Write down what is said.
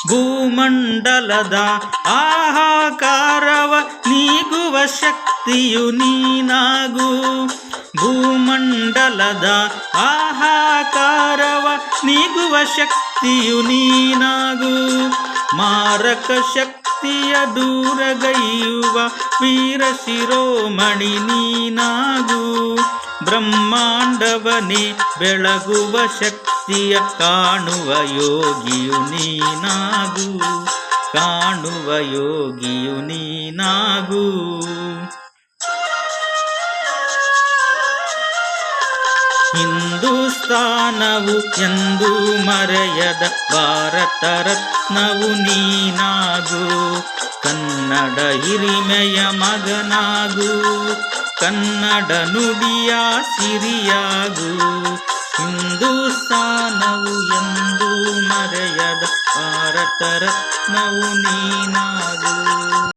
ಭೂಮಂಡಲದ ಆಹಾಕಾರವ ನೀಗುವ ಶಕ್ತಿಯು ನೀನಾಗು. ಭೂಮಂಡಲದ ಆಹಾಕಾರವ ನೀಗುವ ಶಕ್ತಿಯು ನೀನಾಗು. ಮಾರಕ ಶಕ್ತಿಯ ದೂರಗೈಯುವ ವೀರ ಶಿರೋಮಣಿ ನೀನಾಗು. ಬ್ರಹ್ಮಾಂಡವನೇ ಬೆಳಗುವ ಶಕ್ತಿಯ ಕಾಣುವ ಯೋಗಿಯು ನೀನಾಗು. ಕಾಣುವ ಯೋಗಿಯು ನೀನಾಗು. ಹಿಂದೂಸ್ತಾನವು ಎಂದೂ ಮರೆಯದ ಭಾರತ ರತ್ನವು ನೀನಾಗು. ಕನ್ನಡ ಹಿರಿಮೆಯ ಮಗನಾಗು. ಕನ್ನಡ ನುಡಿಯ ಸಿರಿಯಾಗು. ಹಿಂದೂಸ್ತಾನವು ಎಂದೂ ಮರೆಯದ ಭಾರತ ರತ್ನವು ನೀನಾಗು.